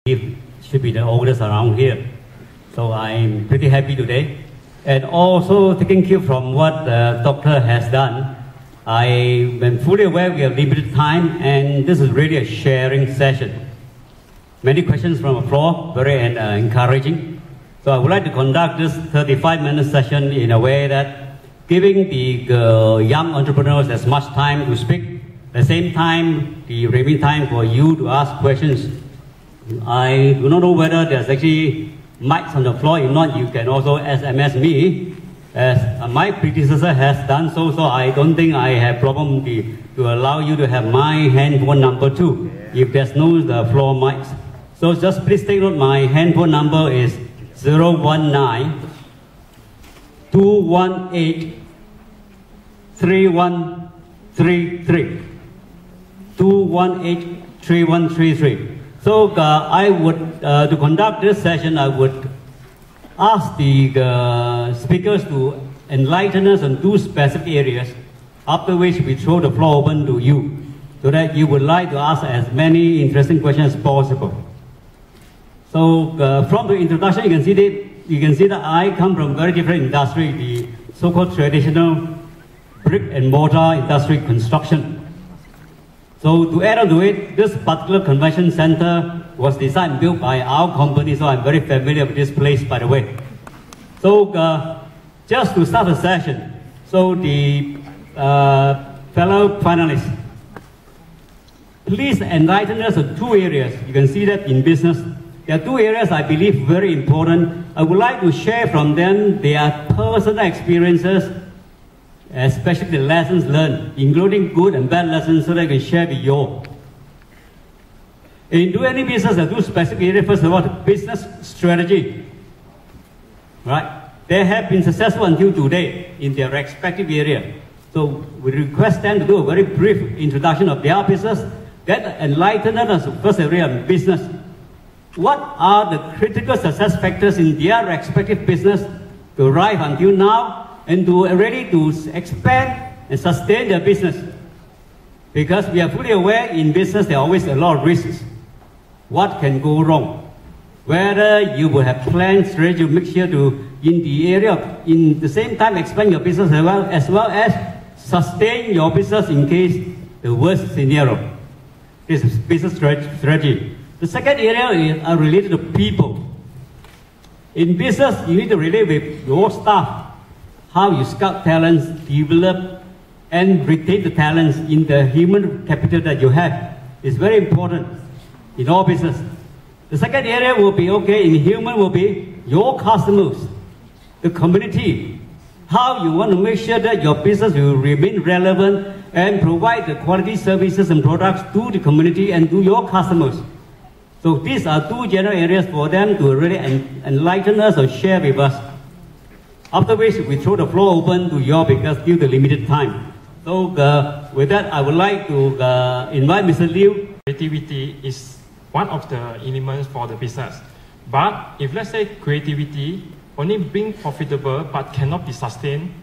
should be the oldest around here. So I'm pretty happy today. And also taking cue from what the doctor has done, I am fully aware we have limited time and this is really a sharing session. Many questions from the floor, very encouraging. So I would like to conduct this 35-minute session in a way that giving the young entrepreneurs as much time to speak, at the same time, the remaining time for you to ask questions. I do not know whether there's actually mics on the floor. If not, you can also SMS me, as my predecessor has done so. So I don't think I have problem to allow you to have my handphone number too, if there's no the floor mics. So just please take note, my handphone number is 019-218-3133. 218-3133. So I would, to conduct this session, I would ask the speakers to enlighten us on two specific areas, after which we throw the floor open to you, so that you would like to ask as many interesting questions as possible. So from the introduction, you can see that I come from very different industry, the so-called traditional brick and mortar industry, construction. So to add on to it, this particular convention center was designed and built by our company, so I'm very familiar with this place, by the way. So just to start the session, so the fellow finalists, please enlighten us on two areas. You can see that in business, there are two areas I believe very important. I would like to share from them their personal experiences, especially the lessons learned, including good and bad lessons, so that I can share with you all. In doing any business, there are two specific areas. First of all, the business strategy. Right? They have been successful until today in their respective area. So we request them to do a very brief introduction of their business, that enlighten us first area of business. What are the critical success factors in their respective business to arrive until now, and to ready to expand and sustain their business? Because we are fully aware in business there are always a lot of risks. What can go wrong? Whether you will have plans, strategy, make sure to, in the area of, in the same time, expand your business as well as sustain your business in case the worst scenario. This is business strategy. The second area is related to people. In business, you need to relate with your staff, how you scout talents, develop and retain the talents in the human capital that you have. Is very important in all business. The second area will be, in human will be your customers, the community. How you want to make sure that your business will remain relevant and provide the quality services and products to the community and to your customers. So these are two general areas for them to really enlighten us or share with us. After which we throw the floor open to you all because due to limited time. So with that, I would like to invite Mr. Liu. Creativity is one of the elements for the business. But if let's say creativity only being profitable but cannot be sustained,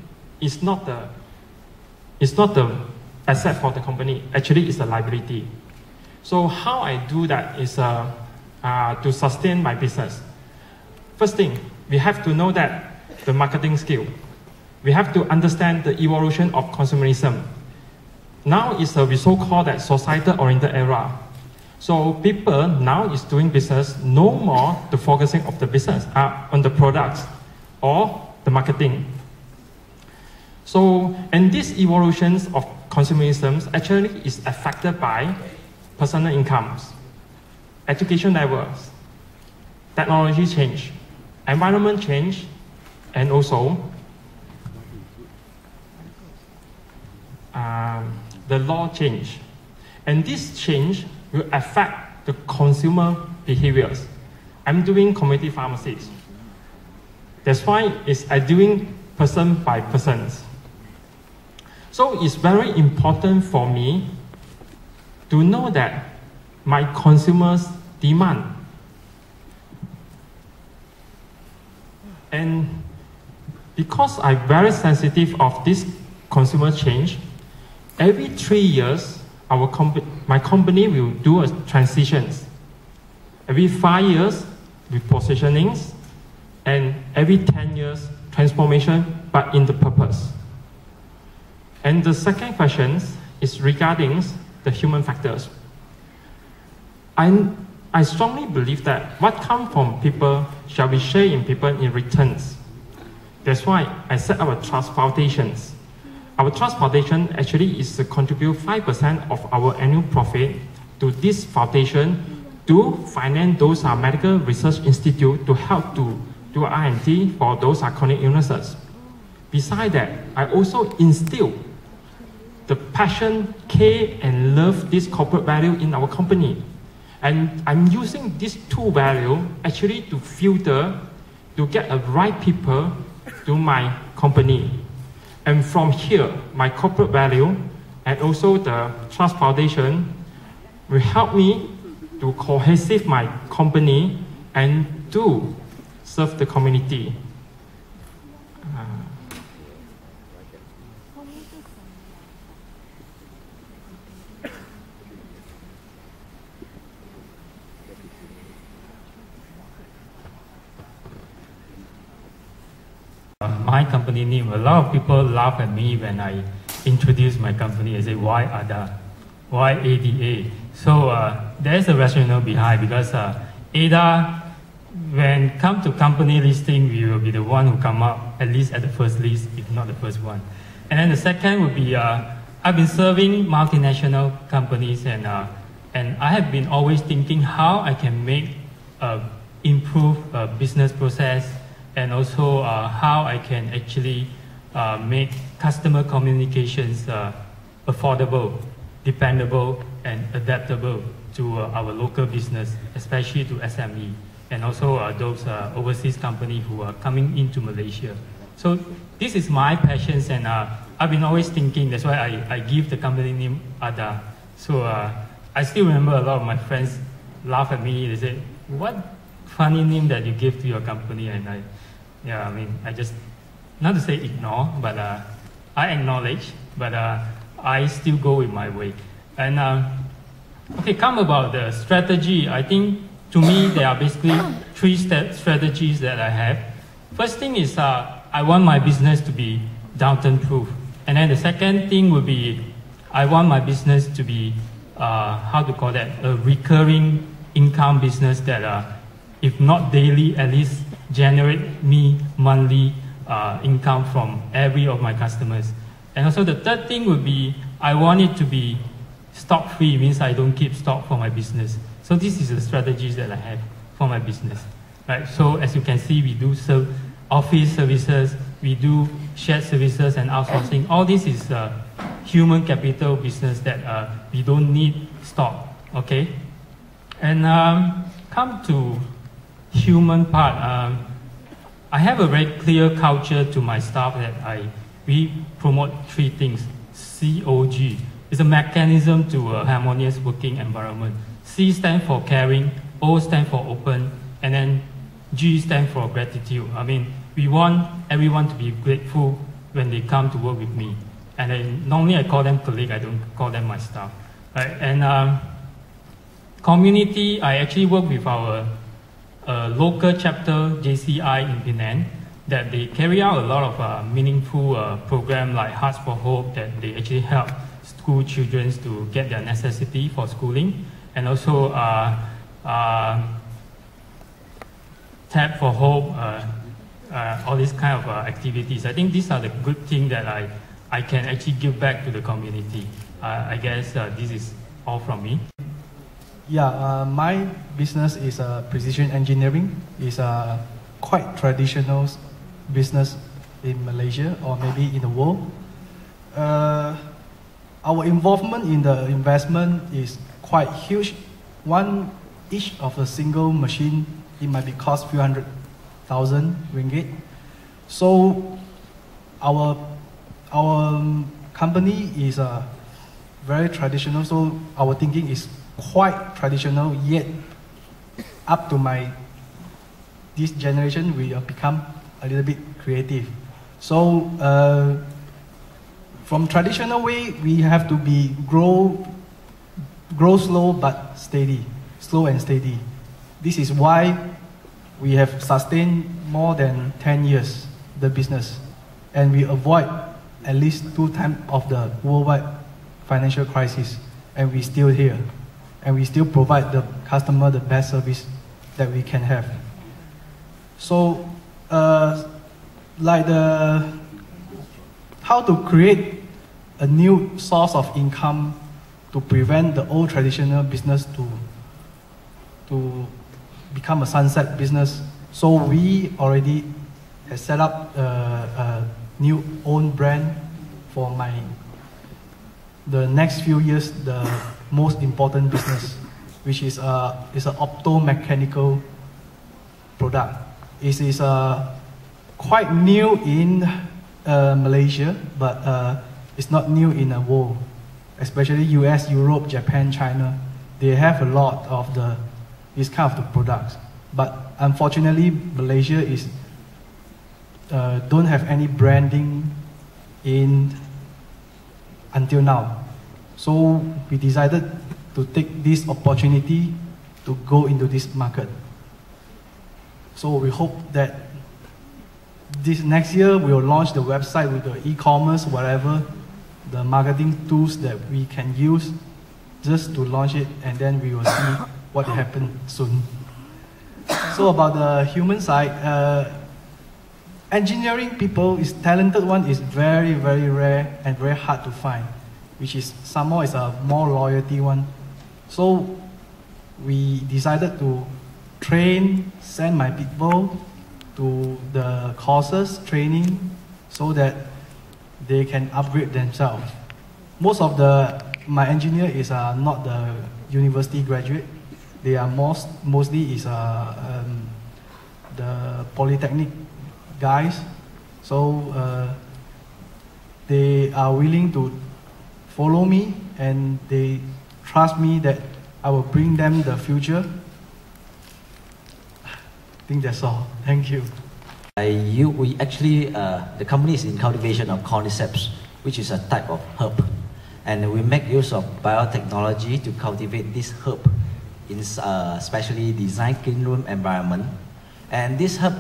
it's not the asset for the company. Actually, it's a liability. So how I do that is to sustain my business. First thing, we have to know that the marketing skill. We have to understand the evolution of consumerism. Now is we so-called that societal-oriented era. So people now is doing business no more the focusing of the business on the products or the marketing. So, and these evolutions of consumerism actually is affected by personal incomes, education levels, technology change, environment change, and also the law change. And this change will affect the consumer behaviors. I'm doing community pharmacies. That's why it's doing person by person. So it's very important for me to know that my consumers demand. And because I'm very sensitive of this consumer change, every 3 years, my company will do a transitions. Every 5 years, repositionings, and every 10 years, transformation, but in the purpose. And the second question is regarding the human factors. I strongly believe that what comes from people shall be shared in people in returns. That's why I set up a trust foundations. Our trust foundation actually is to contribute 5% of our annual profit to this foundation to finance those medical research institute to help to do R&D for those chronic illnesses. Besides that, I also instill the passion, care, and love this corporate value in our company. And I'm using these two values actually to filter, to get the right people to my company. And from here, my corporate value and also the Trust Foundation will help me to cohesive my company and to serve the community. My company name, a lot of people laugh at me when I introduce my company. I say, why ADA? Why ADA? So there's a rationale behind, because ADA, when come to company listing, we will be the one who come up at least at the first list, if not the first one. And then the second would be, I've been serving multinational companies, and I have been always thinking how I can make improve business process, and also how I can actually make customer communications affordable, dependable, and adaptable to our local business, especially to SME, and also those overseas companies who are coming into Malaysia. So this is my passions, and I've been always thinking, that's why I give the company name ADA. So I still remember a lot of my friends laugh at me. They say, what funny name that you give to your company? And I just, not to say ignore, but I acknowledge, but I still go with my way. And okay, come about the strategy. I think to me there are basically three strategies that I have. First thing is I want my business to be downturn proof, and then the second thing would be I want my business to be how to call that, a recurring income business that if not daily, at least generate me monthly income from every of my customers. And also the third thing would be, I want it to be stock free, means I don't keep stock for my business. So this is the strategies that I have for my business. Right? So as you can see, we do office services, we do shared services and outsourcing. All this is human capital business that we don't need stock, okay? And come to human part, I have a very clear culture to my staff that we promote three things. COG is a mechanism to a harmonious working environment. C stands for caring, O stands for open, and then G stands for gratitude. I mean, we want everyone to be grateful when they come to work with me. And then normally I call them colleague, I don't call them my staff. Right? And community, I actually work with our local chapter, JCI in Penang, that they carry out a lot of meaningful programs like Hearts for Hope, that they actually help school children to get their necessity for schooling, and also Tap for Hope, all these kind of activities. I think these are the good things that I can actually give back to the community. I guess this is all from me. Yeah, my business is precision engineering. It's a quite traditional business in Malaysia or maybe in the world. Our involvement in the investment is quite huge. Each of the single machine, it might be cost few 100,000 ringgit. So our company is very traditional. So our thinking is quite traditional, yet up to this generation, we have become a little bit creative. So from traditional way, we have to be grow slow but steady, slow and steady. This is why we have sustained more than 10 years the business, and we avoid at least 2 times of the worldwide financial crisis, and we still here, and we still provide the customer the best service that we can have. So, like how to create a new source of income to prevent the old traditional business to become a sunset business. So we already have set up a new own brand for the next few years, the most important business, which is an optomechanical product. It is quite new in Malaysia, but it's not new in the world, especially US, Europe, Japan, China. They have a lot of this kind of the products. But unfortunately, Malaysia don't have any branding until now. So we decided to take this opportunity to go into this market. So we hope that this next year we'll launch the website with the e-commerce, whatever, the marketing tools that we can use just to launch it, and then we will see what will happen soon. So about the human side, engineering people talented one is very, very rare and very hard to find, which is somehow is a more loyalty one. So we decided to send my people to the courses, training, so that they can upgrade themselves. Most of my engineer is not the university graduate. They are mostly the polytechnic guys. So they are willing to follow me, and they trust me that I will bring them the future. I think that's all. Thank you. We actually, the company is in cultivation of cordyceps, which is a type of herb. And we make use of biotechnology to cultivate this herb in specially designed clean room environment. And this herb,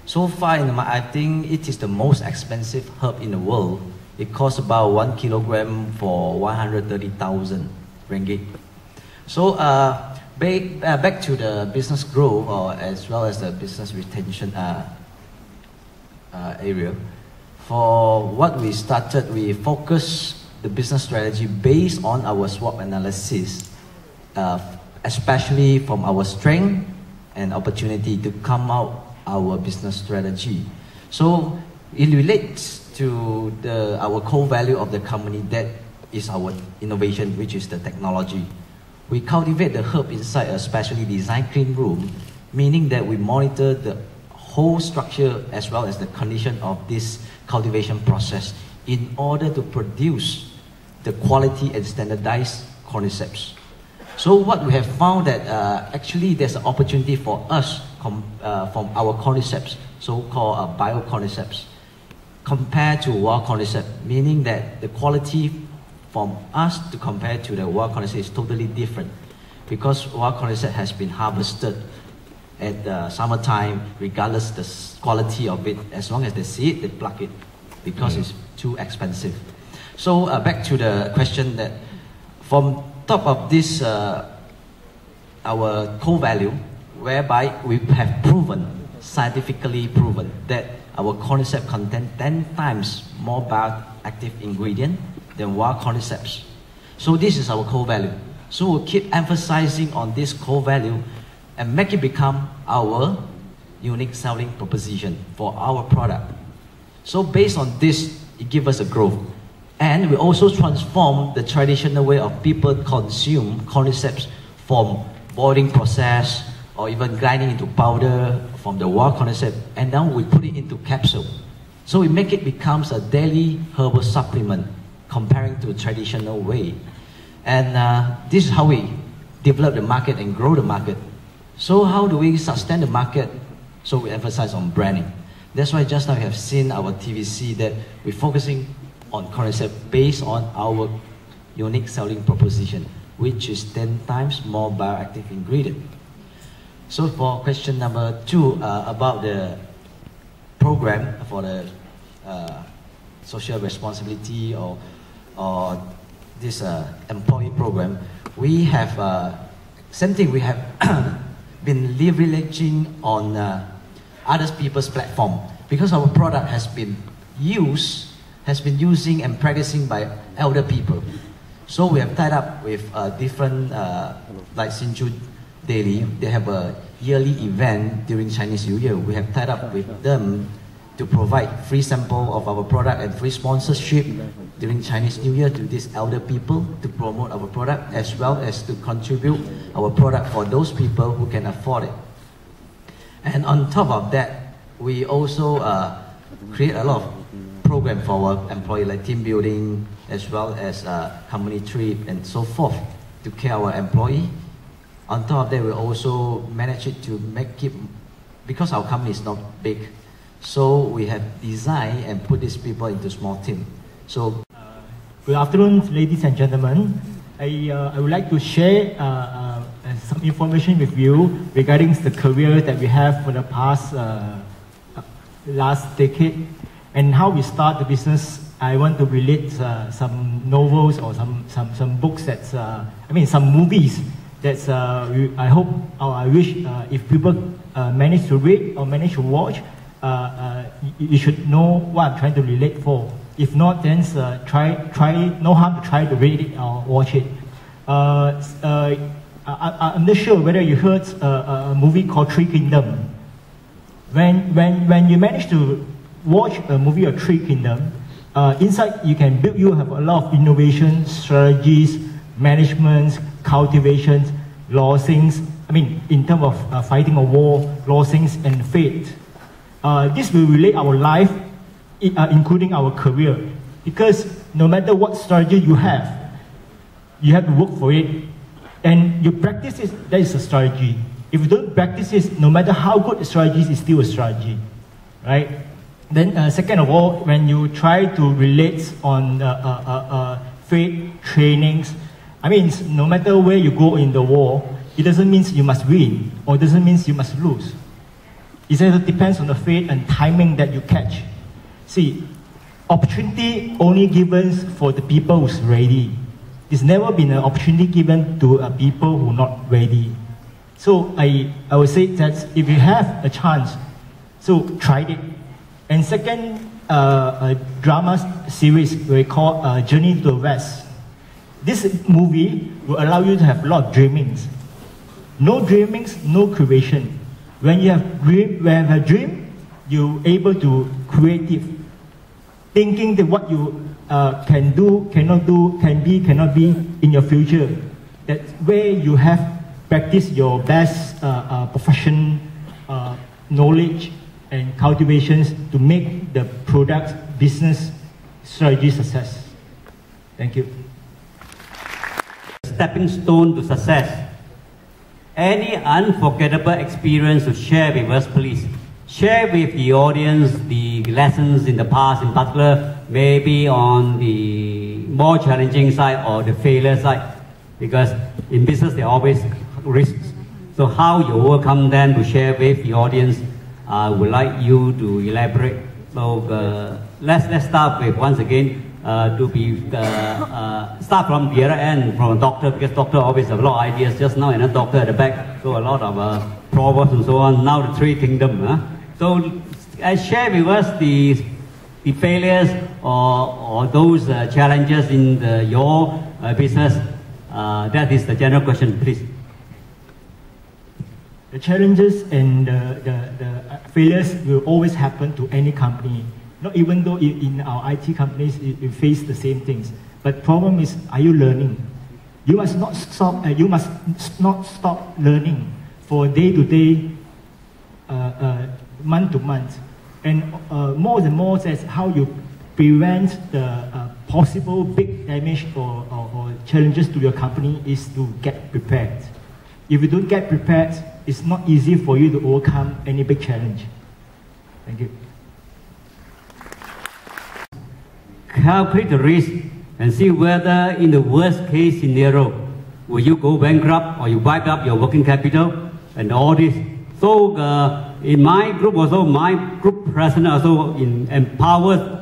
so far, I think it is the most expensive herb in the world. It costs about 1 kilogram for 130,000 ringgit. So back to the business growth, or as well as the business retention area. For what we started, we focused the business strategy based on our SWOT analysis, especially from our strength and opportunity to come out our business strategy. So it relates to our core value of the company, that is our innovation, which is the technology. We cultivate the herb inside a specially designed clean room, meaning that we monitor the whole structure as well as the condition of this cultivation process in order to produce the quality and standardized cordyceps. So what we have found that actually there's an opportunity for us from our cordyceps, so-called biocordyceps, compared to wild cordyceps, meaning that the quality from us to compare to the wild cordyceps is totally different, because wild cordyceps has been harvested at the summertime, regardless the quality of it. As long as they see it, they pluck it, because it's too expensive. So back to the question, that from top of this, our core value, whereby we have scientifically proven, that our cordyceps contain 10 times more bioactive ingredient than wild cordyceps. So this is our core value. So we'll keep emphasizing on this core value and make it become our unique selling proposition for our product. So based on this, it gives us a growth. And we also transform the traditional way of people consume cordyceps, from boiling process or even grinding into powder from the wild cordyceps, and now we put it into capsule. So we make it becomes a daily herbal supplement comparing to the traditional way. And this is how we develop the market and grow the market. So how do we sustain the market? So we emphasize on branding. That's why just now you have seen our TVC, that we're focusing on cordyceps based on our unique selling proposition, which is 10 times more bioactive ingredient. So for question number 2 about the program for the social responsibility or this employee program, we have same thing. We have been leveraging on other people's platform because our product has been using and practicing by elder people. So we have tied up with different like Sinju Daily. They have a yearly event during Chinese New Year. We have tied up with them to provide free sample of our product and free sponsorship during Chinese New Year to these elder people to promote our product as well as to contribute our product for those people who can afford it. And on top of that, we also create a lot of program for our employee like team building as well as company trip and so forth to care our employee. On top of that, we also manage it to make it, because our company is not big, so we have designed and put these people into small team. So, good afternoon, ladies and gentlemen. I would like to share some information with you regarding the career that we have for the past last decade and how we start the business. I want to relate some novels or some books that's some movies that's I hope or I wish if people manage to read or manage to watch, you should know what I'm trying to relate for. If not, then try no harm to try to read it or watch it. I'm not sure whether you heard a movie called Three Kingdoms. When you manage to watch a movie of Three Kingdoms, inside you have a lot of innovation, strategies, management, cultivations, law things. In terms of fighting a war, law things, and faith. This will relate our life, including our career, because no matter what strategy you have to work for it, and you practice it. That is a strategy. If you don't practice it, no matter how good the strategy is, it's still a strategy, right? Then, second of all, when you try to relate on faith trainings, no matter where you go in the war, it doesn't mean you must win, or it doesn't mean you must lose. It depends on the faith and timing that you catch. See, opportunity only given for the people who's ready. It's never been an opportunity given to people who are not ready. So I would say that if you have a chance, so try it. And second, a drama series we call Journey to the West. This movie will allow you to have a lot of dreamings. No dreamings, no creation. When you have a dream, you're able to creative. Thinking that what you can do, cannot do, can be, cannot be in your future. That's where you have practiced your best profession, knowledge, and cultivations to make the product, business, strategy success. Thank you. Stepping stone to success. Any unforgettable experience to share with us, please? Share with the audience the lessons in the past, in particular, maybe on the more challenging side or the failure side, because in business there are always risks. So how you overcome them to share with the audience, I would like you to elaborate. So let's start with, once again, start from the other end, from a doctor, because doctor always have a lot of ideas. Just now, another doctor at the back, so a lot of proverbs and so on. Now the Three Kingdoms. So share with us the failures or those challenges in your business. That is the general question, please. The challenges and the failures will always happen to any company. Not even though in our IT companies we face the same things. But problem is, are you learning? You must not stop. You must not stop learning for day to day, month to month, and more and more says how you prevent the possible big damage or challenges to your company is to get prepared. If you don't get prepared, it's not easy for you to overcome any big challenge. Thank you. Calculate the risk and see whether in the worst case scenario, will you go bankrupt or you wipe up your working capital? and all this. So in my group also, my group president also empower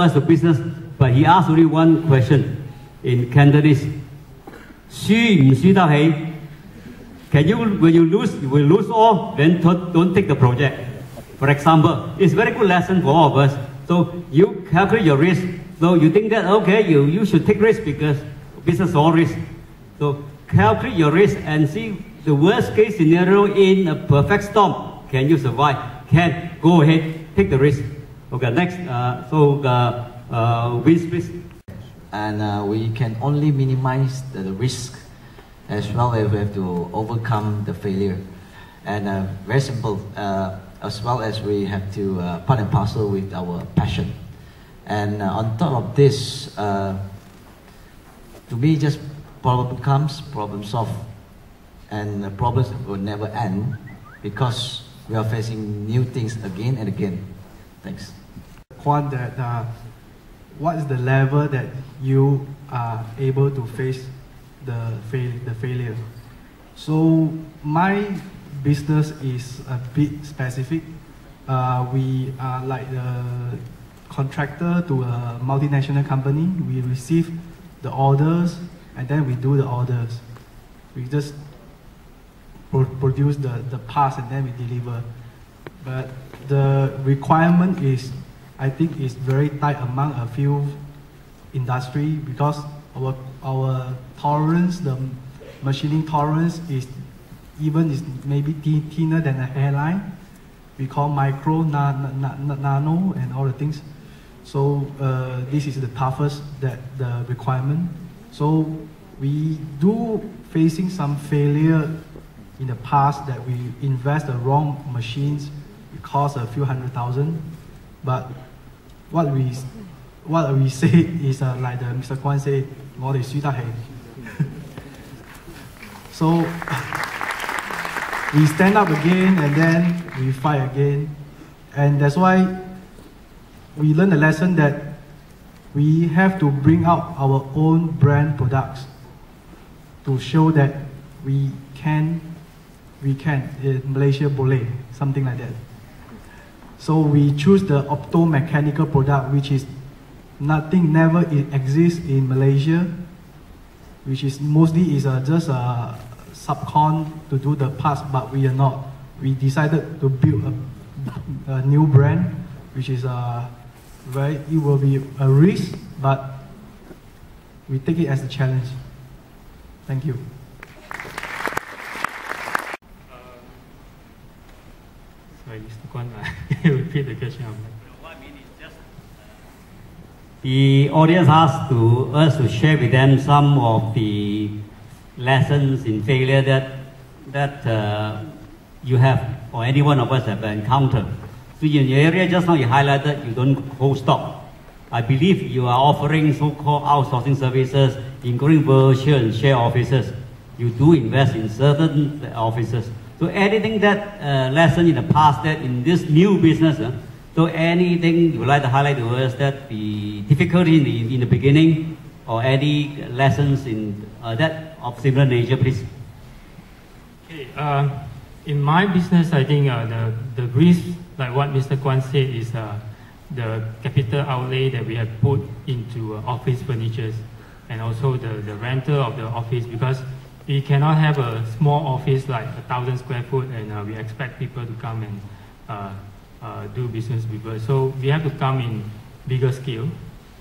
us the business, but he asked only one question in Cantonese. 輸唔輸得起? Can you, when you lose all, then don't take the project. For example, it's a very good lesson for all of us. So you calculate your risk. So you think that, okay, you should take risk because business is all risk. So calculate your risk and see the worst case scenario in a perfect storm. Can you survive? Can. Go ahead, take the risk. Okay, next. Vince, please. And we can only minimize the risk as well as we have to overcome the failure. And very simple, as well as we have to part and parcel with our passion. And on top of this, to me, just problem comes, problem solved. And the problems will never end because we are facing new things again and again. Thanks. Juan, that what is the level that you are able to face the failure? So my business is a bit specific. We are like the contractor to a multinational company. We receive the orders and then we do the orders. We just produce the parts and then we deliver. But the requirement is, I think, is very tight among a few industry because our tolerance, the machining tolerance is maybe thinner than a hairline. We call micro, nano, and all the things. So this is the toughest the requirement. So we do facing some failure in the past that we invest the wrong machines. It costs a few $100,000. But what we say is like the Mr. Kwan say, 我哋輸得起. So we stand up again and then we fight again. And that's why we learn the lesson that we have to bring out our own brand products to show that we can in Malaysia boleh, something like that. So we choose the optomechanical product, which is never exists in Malaysia, which is mostly is just a subcon to do the parts, but we are not. We decided to build a new brand, which is it will be a risk, but we take it as a challenge. Thank you. Sorry, Mr. Kwan, repeat the question. The audience asked us to share with them some of the lessons in failure that you have, or any one of us have encountered. So in your area, just now you highlighted you don't hold stock. I believe you are offering so-called outsourcing services, including virtual and share offices. You do invest in certain offices. So anything that lesson in the past that in this new business, so anything you would like to highlight to us that the difficulty in the beginning, or any lessons in that of similar nature, please? Okay, in my business, I think the risk, like what Mr. Kwan said, is the capital outlay that we have put into office furnitures, and also the rental of the office, because we cannot have a small office like 1,000 square foot and we expect people to come and do business with us. So we have to come in bigger scale.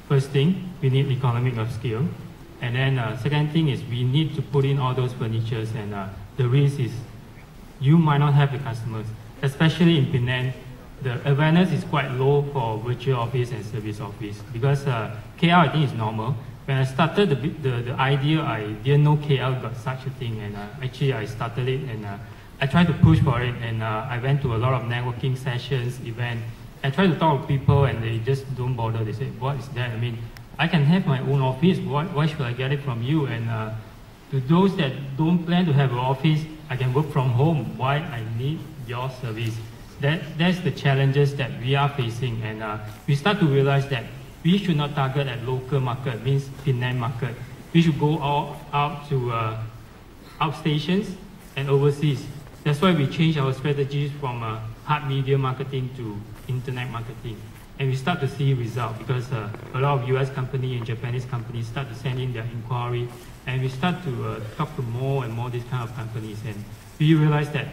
First thing, we need economic of scale. And then second thing is we need to put in all those furnitures, and the risk is you might not have the customers, especially in Penang. The awareness is quite low for virtual office and service office, because KL I think is normal. When I started the idea, I didn't know KL got such a thing, and actually I started it, and I tried to push for it, and I went to a lot of networking sessions, events. I tried to talk to people, and they just don't bother. They say, what is that? I mean, I can have my own office. Why should I get it from you? And to those that don't plan to have an office, I can work from home. Why I need your service? That's the challenges that we are facing, and we start to realize that we should not target at local market, means Penang market. We should go out to outstations and overseas. That's why we changed our strategies from hard media marketing to internet marketing. And we start to see results because a lot of US companies and Japanese companies start to send in their inquiry, and we start to talk to more and more these kind of companies. And we realize that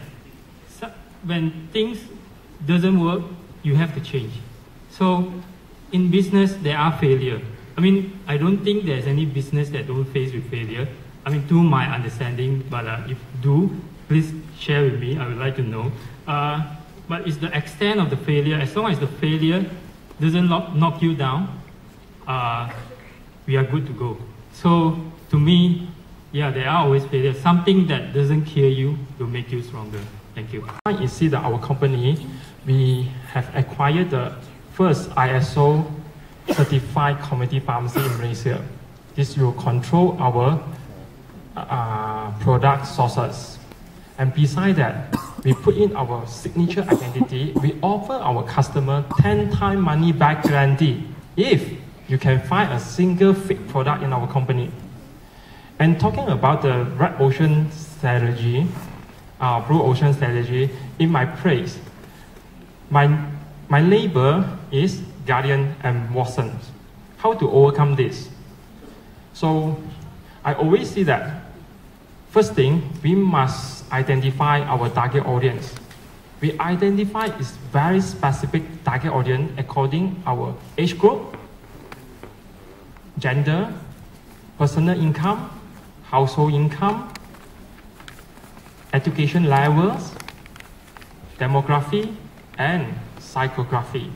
when things doesn't work, you have to change. So in business, there are failure. I mean, I don't think there's any business that don't face with failure. I mean, to my understanding, but if do, please share with me. I would like to know. But it's the extent of the failure. As long as the failure doesn't knock you down, we are good to go. So to me, yeah, there are always failures. Something that doesn't kill you will make you stronger. Thank you. You see that our company, we have acquired the first ISO certified community pharmacy in Malaysia. This will control our product sources. And beside that, we put in our signature identity. We offer our customer 10 times money back guarantee if you can find a single fake product in our company. And talking about the red ocean strategy, blue ocean strategy, in my place, my label is Guardian and Watson. How to overcome this? So I always see that first thing, we must identify our target audience. We identify is very specific target audience according our age group, gender, personal income, household income, education levels, demography, and psychography.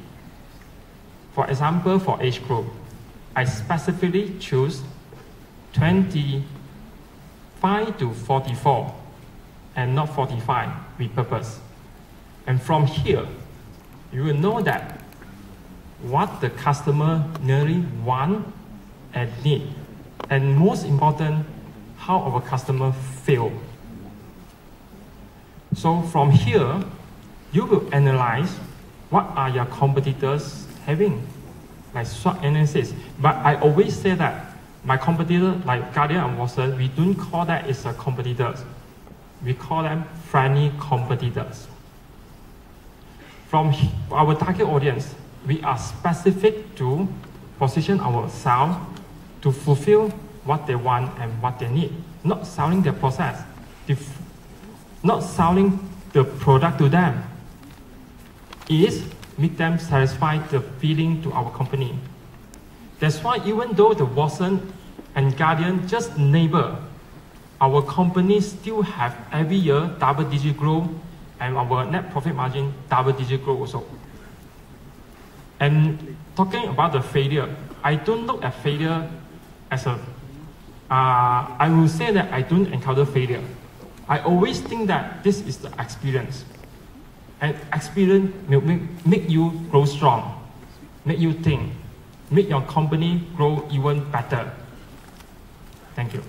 For example, for age group, I specifically choose 25 to 44 and not 45 with purpose. And from here, you will know that what the customer really want and need. And most important, how our customer feel. So from here, you will analyze what are your competitors having, like SWOT analysis. But I always say that my competitor, like Guardian and Watson, we don't call that as a competitors. We call them friendly competitors. From our target audience, we are specific to position ourselves to fulfill what they want and what they need. Not selling their process, not selling the product to them. Is make them satisfy the feeling to our company. That's why even though the Watson and Guardian just neighbor, our company still have every year double-digit growth, and our net profit margin double-digit growth also. And talking about the failure, I don't look at failure as a, I will say that I don't encounter failure. I always think that this is the experience. And experience will make you grow strong, make you think, make your company grow even better. Thank you.